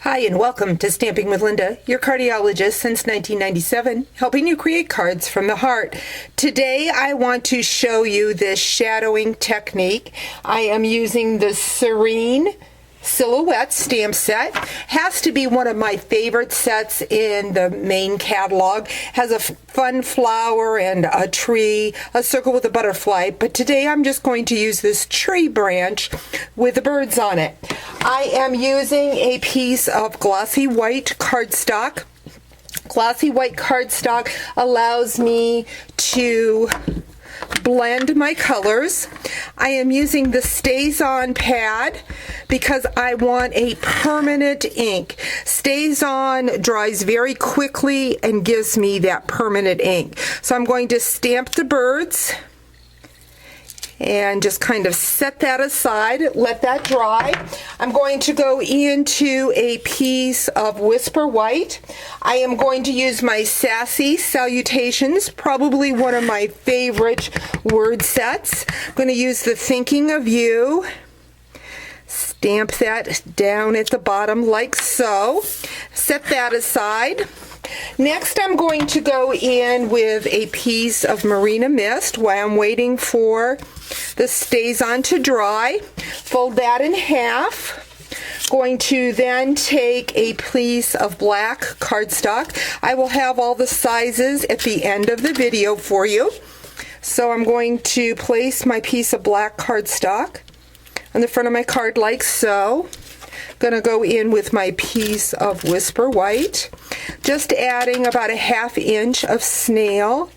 Hi and welcome to Stamping with Linda, your cardiologist since 1997, helping you create cards from the heart. Today I want to show you this shadowing technique. I am using the Serene silhouette stamp set. Has to be one of my favorite sets in the main catalog. Has a fun flower and a tree, a circle with a butterfly, but today I'm just going to use this tree branch with the birds on it. I am using a piece of glossy white cardstock. Glossy white cardstock allows me to blend my colors. I am using the Stays On pad because I want a permanent ink. Stays On dries very quickly and gives me that permanent ink. So I'm going to stamp the birds and just kind of set that aside, let that dry. I'm going to go into a piece of Whisper White. I am going to use my Sassy Salutations, probably one of my favorite word sets. I'm going to use the Thinking of You. Stamp that down at the bottom like so. Set that aside. Next, I'm going to go in with a piece of Marina Mist while I'm waiting for the Stays On to dry. Fold that in half. Going to then take a piece of black cardstock. I will have all the sizes at the end of the video for you. So I'm going to place my piece of black cardstock on the front of my card like so. Going to go in with my piece of Whisper White, just adding about a ½ inch of snail.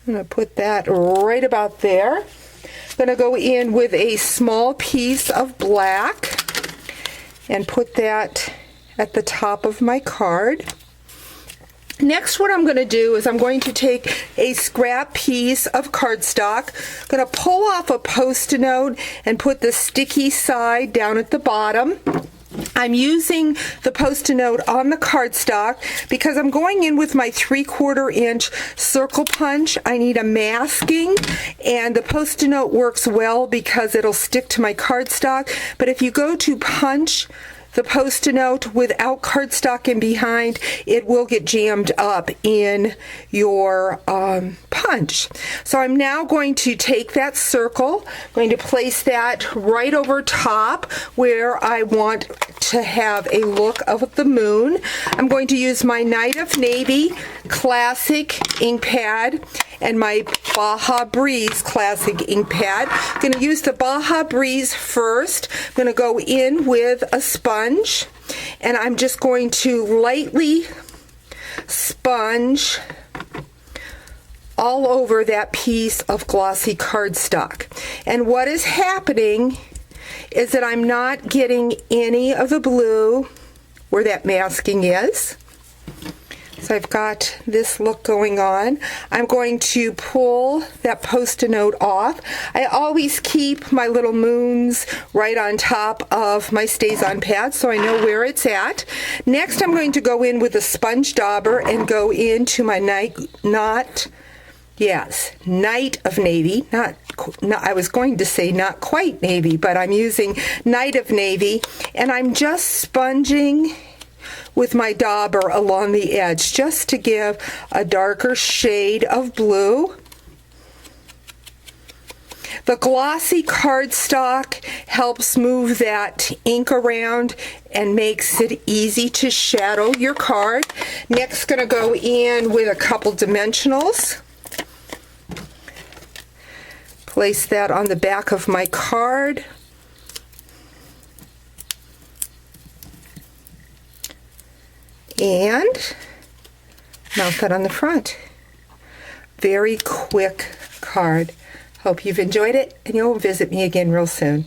I'm going to put that right about there. Going to go in with a small piece of black and put that at the top of my card. Next, what I'm going to do is I'm going to take a scrap piece of cardstock, going to pull off a Post-it note and put the sticky side down at the bottom. I'm using the Post-it note on the cardstock because I'm going in with my 3/4 inch circle punch. I need a masking, and the Post-it note works well because it'll stick to my cardstock. But if you go to punch the Post-it note without cardstock in behind, it will get jammed up in your punch. So I'm now going to take that circle, going to place that right over top where I want to have a look of the moon. I'm going to use my Night of Navy Classic ink pad and my Baja Breeze Classic ink pad. I'm going to use the Baja Breeze first. I'm going to go in with a sponge, and I'm just going to lightly sponge all over that piece of glossy cardstock. And what is happening is that I'm not getting any of the blue where that masking is. So I've got this look going on. I'm going to pull that Post-it note off. I always keep my little moons right on top of my Stays On pad so I know where it's at. Next, I'm going to go in with a sponge dauber and go into my Night of Navy. I was going to say not quite navy, but I'm using Night of Navy, and I'm just sponging with my dauber along the edge just to give a darker shade of blue. The glossy cardstock helps move that ink around and makes it easy to shadow your card. Next, going to go in with a couple dimensionals. Place that on the back of my card. And mount that on the front. Very quick card. Hope you've enjoyed it, and you'll visit me again real soon.